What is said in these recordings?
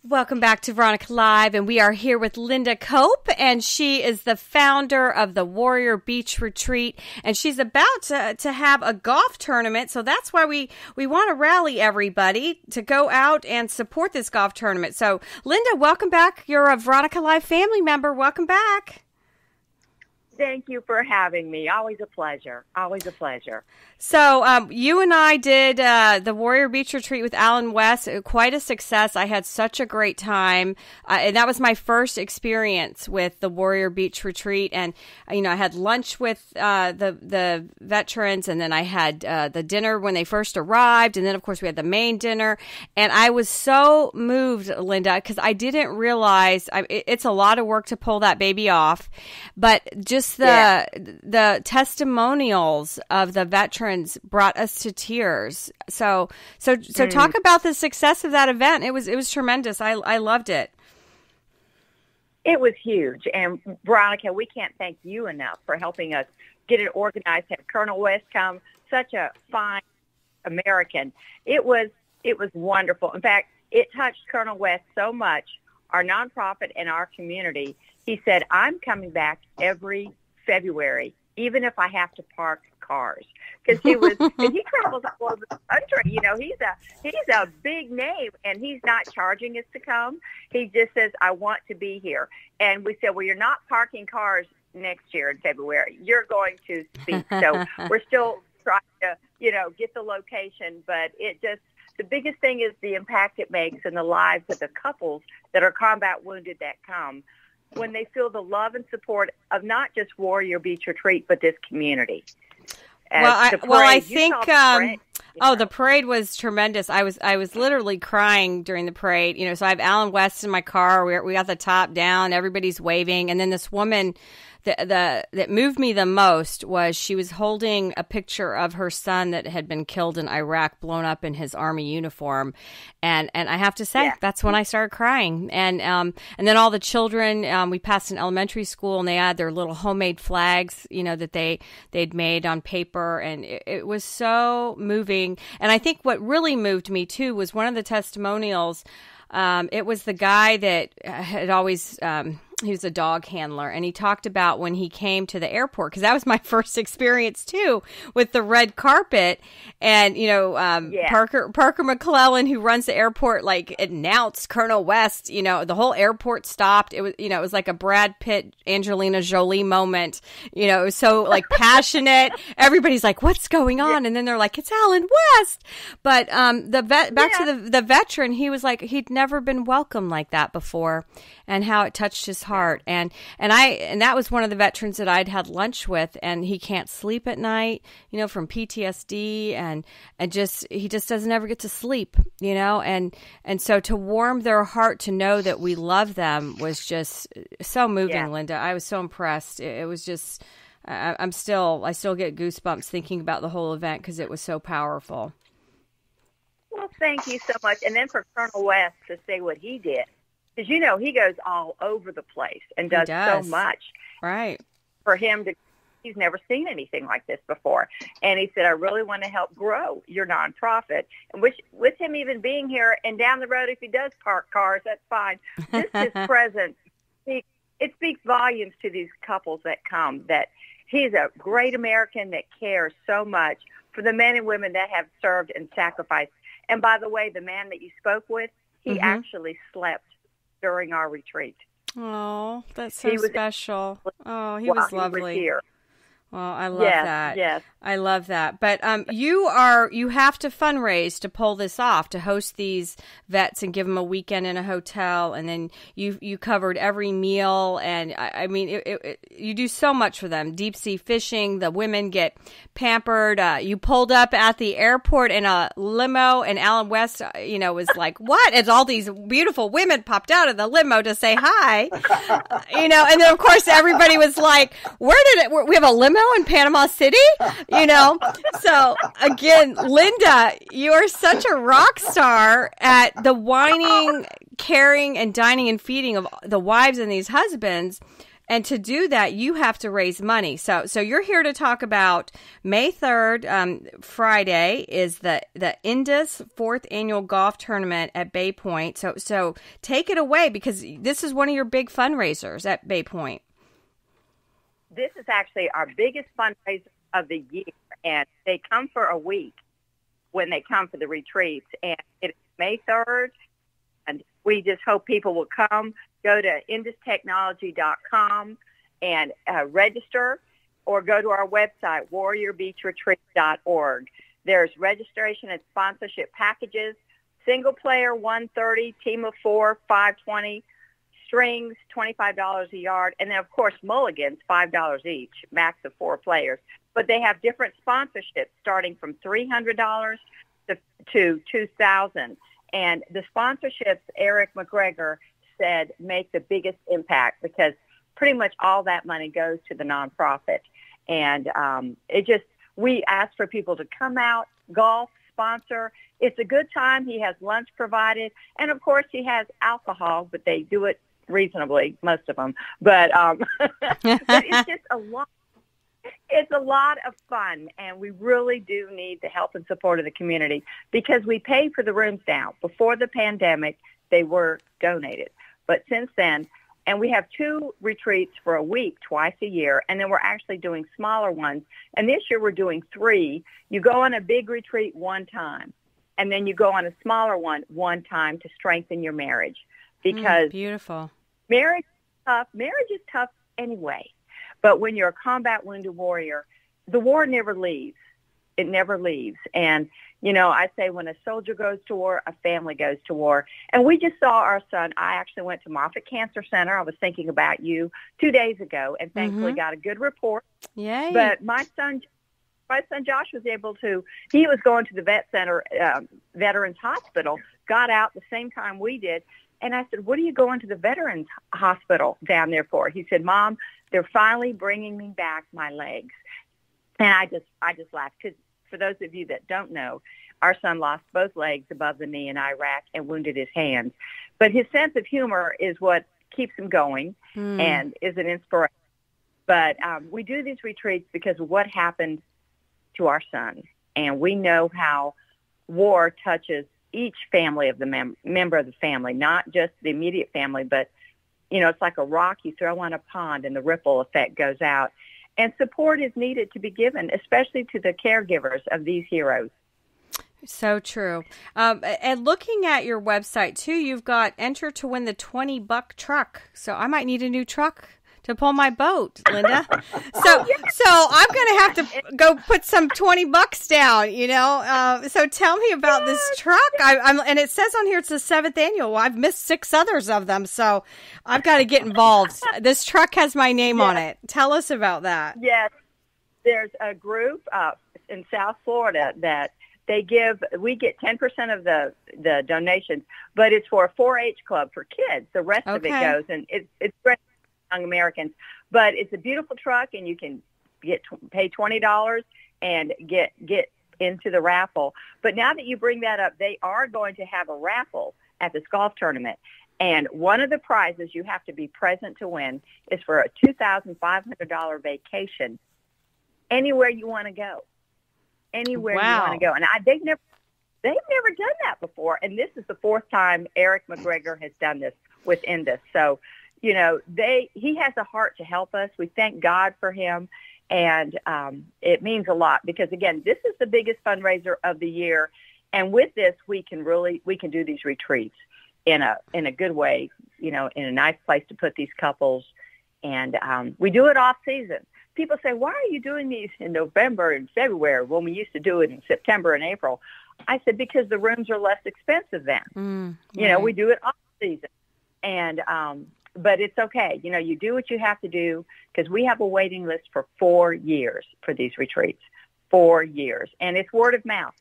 Welcome back to Veronica Live, and we are here with Linda Cope, and she is the founder of the Warrior Beach Retreat, and she's about to have a golf tournament, so that's why we want to rally everybody to go out and support this golf tournament. So, Linda, welcome back. You're a Veronica Live family member. Welcome back. Thank you for having me. Always a pleasure. Always a pleasure. So you and I did the Warrior Beach Retreat with Alan West. Quite a success. I had such a great time. And that was my first experience with the Warrior Beach Retreat. And, you know, I had lunch with the veterans, and then I had the dinner when they first arrived. And then, of course, we had the main dinner. And I was so moved, Linda, because I didn't realize it's a lot of work to pull that baby off. But just the testimonials of the veterans brought us to tears. So talk about the success of that event. It was tremendous. I loved it. It was huge. And Veronica, we can't thank you enough for helping us get it organized. Have Colonel West come, such a fine American. It was wonderful. In fact, it touched Colonel West so much, our nonprofit and our community. He said, I'm coming back every February, even if I have to park cars. Because he travels all over the country. You know, he's a big name, and he's not charging us to come. He just says, I want to be here. And we said, well, you're not parking cars next year in February. You're going to speak. So we're still trying to, get the location, but the biggest thing is the impact it makes in the lives of the couples that are combat wounded that come, when they feel the love and support of not just Warrior Beach Retreat, but this community. I think the parade was tremendous. I was literally crying during the parade. So I have Alan West in my car. We got the top down. Everybody's waving, and then this woman that moved me the most was she was holding a picture of her son that had been killed in Iraq, blown up in his army uniform, and I have to say that's when I started crying. And then all the children, we passed an elementary school, and they had their little homemade flags, that they'd made on paper, and it was so moving. And I think what really moved me too was one of the testimonials. It was the guy that had always. He was a dog handler, and he talked about when he came to the airport, because that was my first experience too with the red carpet. And Parker McClellan, who runs the airport, announced Colonel West. The whole airport stopped. It was it was like a Brad Pitt, Angelina Jolie moment. It was so passionate. Everybody's like, "What's going on?" And then they're like, "It's Alan West." But to the veteran, he was like he'd never been welcomed like that before, and how it touched his heart. And that was one of the veterans that I'd had lunch with, and he can't sleep at night, from PTSD, and he just doesn't ever get to sleep, and so to warm their heart to know that we love them was just so moving, Linda. I was so impressed. It was just, I still get goosebumps thinking about the whole event because it was so powerful. Well, thank you so much. And then for Colonel West to say what he did, because, he goes all over the place and does so much. Right. For him he's never seen anything like this before. And he said, I really want to help grow your nonprofit. And with him even being here, and down the road, if he does park cars, that's fine. Just his presence, it speaks volumes to these couples that come, that he's a great American that cares so much for the men and women that have served and sacrificed. And by the way, the man that you spoke with, he actually slept during our retreat. Oh, that's so special. Oh, he was lovely. He was here. Well, I love that. Yes. I love that. But you have to fundraise to pull this off, to host these vets and give them a weekend in a hotel, and then you covered every meal, and I mean, you do so much for them. Deep sea fishing, the women get pampered. You pulled up at the airport in a limo, and Alan West, was like, "What?" And all these beautiful women popped out of the limo to say hi, and then of course everybody was like, "We have a limo in Panama City?" So again, Linda, you are such a rock star at the whining, caring, and dining and feeding of the wives and these husbands. And to do that, you have to raise money. So you're here to talk about May 3rd, Friday, is the Indus 4th Annual Golf Tournament at Bay Point. So take it away, because this is one of your big fundraisers at Bay Point. This is actually our biggest fundraiser of the year, and they come for a week when they come for the retreats. And it's May 3rd, and we just hope people will come. Go to industechnology.com and register, or go to our website, warriorbeachretreat.org. There's registration and sponsorship packages, single player $130, team of 4 $520, strings $25 a yard, and then of course mulligans $5 each, max of 4 players. But they have different sponsorships starting from $300 to $2,000. And the sponsorships, Eric McGregor said, make the biggest impact, because pretty much all that money goes to the nonprofit. And we ask for people to come out, golf, sponsor. It's a good time. He has lunch provided. And of course he has alcohol, but they do it reasonably, most of them. But, but it's just a lot. It's a lot of fun, and we really do need the help and support of the community, because we pay for the rooms now. Before the pandemic, they were donated. But since then, and we have 2 retreats for a week, twice a year, and then we're actually doing smaller ones. And this year we're doing 3. You go on a big retreat one time, and then you go on a smaller one time to strengthen your marriage. Because beautiful. Marriage is tough anyway. But when you're a combat wounded warrior, the war never leaves. It never leaves. And, I say when a soldier goes to war, a family goes to war. And we just saw our son. I actually went to Moffitt Cancer Center. I was thinking about you 2 days ago, and thankfully got a good report. Yay. But my son Josh was able to, he was going to the Veterans Hospital, got out the same time we did. And I said, what are you going to the Veterans Hospital down there for? He said, Mom, they're finally bringing me back my legs. And I just laughed, because for those of you that don't know, our son lost both legs above the knee in Iraq and wounded his hands. But his sense of humor is what keeps him going and is an inspiration. But we do these retreats because of what happened to our son. And we know how war touches each family of the member of the family, not just the immediate family, but, it's like a rock you throw on a pond and the ripple effect goes out. And support is needed to be given, especially to the caregivers of these heroes. So true. And looking at your website, too, you've got enter to win the $20 truck. So I might need a new truck to pull my boat, Linda. So I'm going to have to go put some $20 down, so tell me about this truck. And it says on here it's the 7th annual. Well, I've missed 6 others of them, so I've got to get involved. This truck has my name on it. Tell us about that. Yes. There's a group in South Florida that we get 10% of the donations, but it's for a 4-H club for kids. The rest of it goes, and it's great. Young Americans, but it's a beautiful truck, and you can pay $20 and get into the raffle. But now that you bring that up, they are going to have a raffle at this golf tournament, and one of the prizes you have to be present to win is for a $2,500 vacation anywhere you want to go. Anywhere you want to go, and they've never done that before, and this is the 4th time Eric McGregor has done this with Indus. So. He has a heart to help us. We thank God for him. And it means a lot because, again, this is the biggest fundraiser of the year. And with this, we can do these retreats in a good way, in a nice place to put these couples. And we do it off season. People say, why are you doing these in November and February when we used to do it in September and April? I said, because the rooms are less expensive then. We do it off season. And but it's okay. You do what you have to do, because we have a waiting list for 4 years for these retreats, 4 years. And it's word of mouth.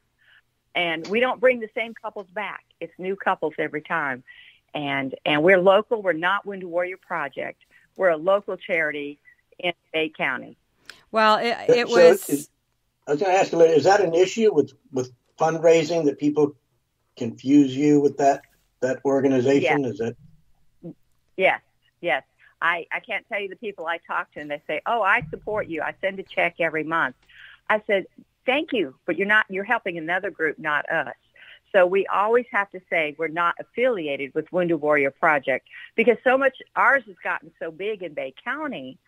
And we don't bring the same couples back. It's new couples every time. And we're local. We're not Wounded Warrior Project. We're a local charity in Bay County. Well, it was... I was going to ask you, is that an issue with fundraising, that people confuse you with that organization? Yes. Is that... Yes. I can't tell you the people I talk to, and they say, oh, I support you. I send a check every month. I said, thank you, but you're helping another group, not us. So we always have to say we're not affiliated with Wounded Warrior Project, because so much ours has gotten so big in Bay County.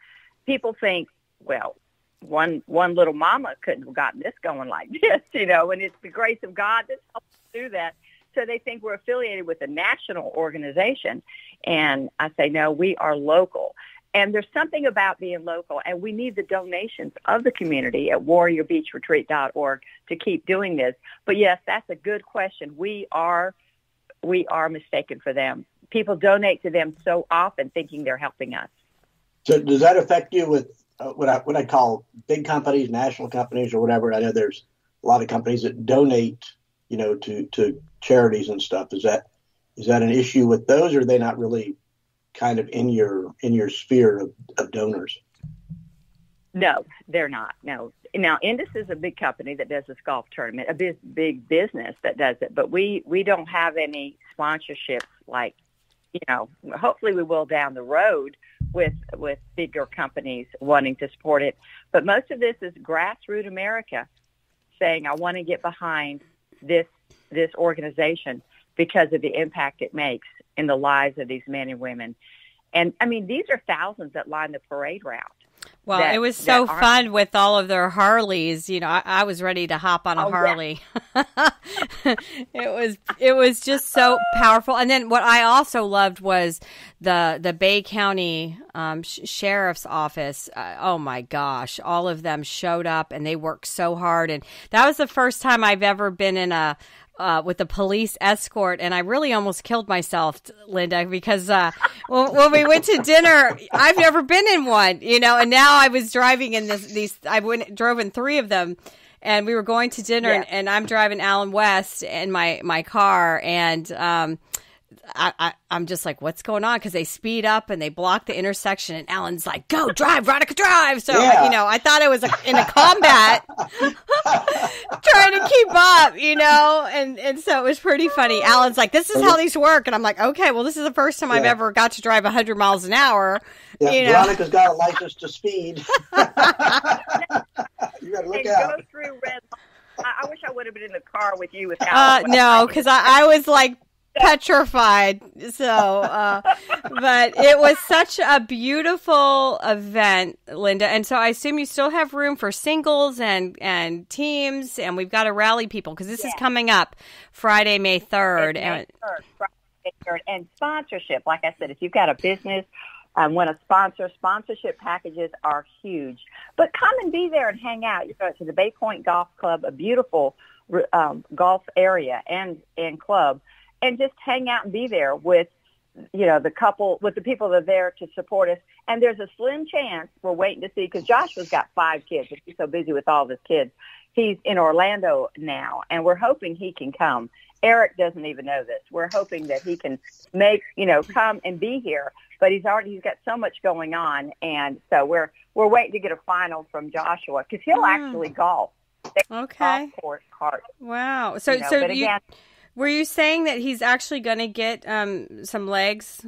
People think, well, one little mama couldn't have gotten this going like this, and it's the grace of God that's helped us do that. So they think we're affiliated with a national organization. And I say, no, we are local. And there's something about being local, and we need the donations of the community at warriorbeachretreat.org to keep doing this. But yes, that's a good question. We are mistaken for them. People donate to them so often thinking they're helping us. So does that affect you with what I call big companies, national companies or whatever? I know there's a lot of companies that donate, to charities and stuff. Is that an issue with those, or are they not really kind of in your sphere of donors? No, they're not. No. Now, Indus is a big company that does this golf tournament, a big business that does it, but we don't have any sponsorships like, hopefully we will down the road with bigger companies wanting to support it. But most of this is grassroots America saying, I want to get behind this organization because of the impact it makes in the lives of these men and women. And, I mean, these are thousands that line the parade route. Well, it was so fun with all of their Harleys. I was ready to hop on a Harley. Yeah. It was just so powerful. And then what I also loved was the Bay County Sheriff's Office. Oh my gosh, all of them showed up and they worked so hard. And that was the first time I've ever been in with a police escort, and I really almost killed myself, Linda, because when we went to dinner, I've never been in one, and now I was driving in drove in 3 of them, and we were going to dinner, yeah. and I'm driving Alan West in my car, and I'm just like, what's going on? Because they speed up and they block the intersection, and Alan's like, go, drive, Veronica, drive. So, yeah. I thought I was in a combat trying to keep up, and so it was pretty funny. Alan's like, this is how these work. And I'm like, okay, well, this is the first time I've ever got to drive 100 miles an hour. Yeah, Veronica's got a license to speed. You got to look out. Go through red light. I wish I would have been in the car with you with Alan. No, because I was like, petrified. So, but it was such a beautiful event, Linda. And so I assume you still have room for singles and teams, and we've got to rally people because this is coming up Friday, May 3rd. Friday, May 3rd. And sponsorship, like I said, if you've got a business, want to sponsorship packages are huge. But come and be there and hang out. You go to the Bay Point Golf Club, a beautiful golf area and club. And just hang out and be there with, the people that are there to support us. And there's a slim chance we're waiting to see, because Joshua's got 5 kids. He's so busy with all of his kids. He's in Orlando now, and we're hoping he can come. Eric doesn't even know this. We're hoping that he can come and be here. But he's got so much going on, and so we're waiting to get a final from Joshua, because he'll actually golf. Okay. Golf course cart. Wow. So but again. Were you saying that he's actually going to get some legs?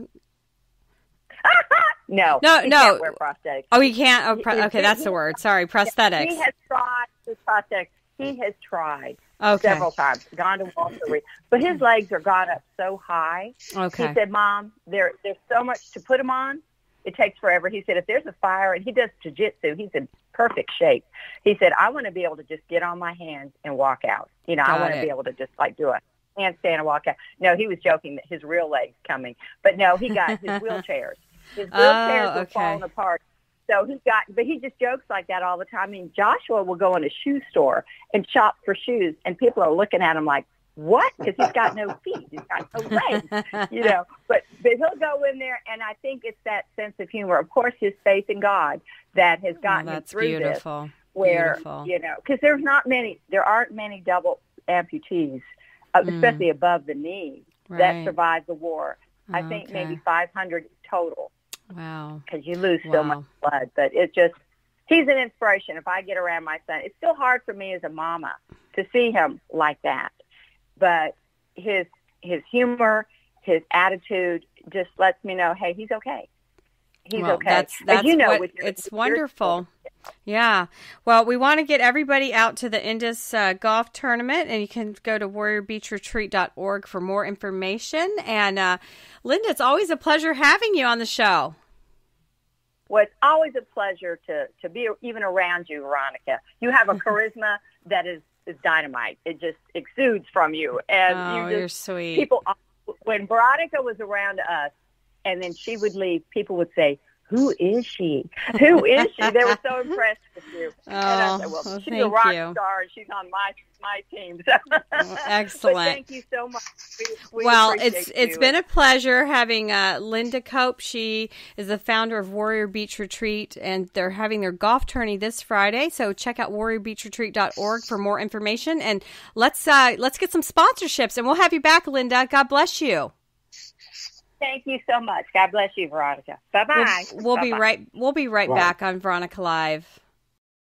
No. He can't wear prosthetics. Oh, he can't? Okay, that's the word. Sorry, prosthetics. He has tried his prosthetics. He has tried several times, gone to Walter Reed. But his legs are gone up so high. Okay. He said, Mom, there's so much to put him on. It takes forever. He said, if there's a fire, and he does jiu-jitsu, he's in perfect shape. He said, I want to be able to just get on my hands and walk out. I want to be able to just like do a handstand and walk out. No, he was joking that his real leg's coming. But no, he got his wheelchairs. His wheelchairs were falling apart. So he just jokes like that all the time. I mean, Joshua will go in a shoe store and shop for shoes, and people are looking at him like, what? Because he's got no feet. He's got no legs, But he'll go in there, and I think it's that sense of humor. Of course, his faith in God that has gotten him through beautiful. This. Where, because there aren't many double amputees, especially above the knee, that survived the war. I think maybe 500 total. Wow. Because you lose so much blood. But he's an inspiration. If I get around my son, it's still hard for me as a mama to see him like that. But his humor, his attitude just lets me know, hey, he's okay. He's well, okay. That's you know, it's wonderful. Yeah. Well, we want to get everybody out to the Indus golf tournament, and you can go to warriorbeachretreat.org for more information. And Linda, it's always a pleasure having you on the show. Well, it's always a pleasure to be even around you, Veronica. You have a charisma that is dynamite. It just exudes from you. And you're sweet. People, when Veronica was around us, and then she would leave, people would say, "Who is she? Who is she?" They were so impressed with you. And I said, well, she's a rock star, and she's on my team. So. Excellent. But thank you so much. We it's been a pleasure having Linda Cope. She is the founder of Warrior Beach Retreat, and they're having their golf tourney this Friday. So check out warriorbeachretreat.org for more information. And let's get some sponsorships, and we'll have you back, Linda. God bless you. Thank you so much. God bless you, Veronica. Bye-bye. We'll be right back on Veronica Live.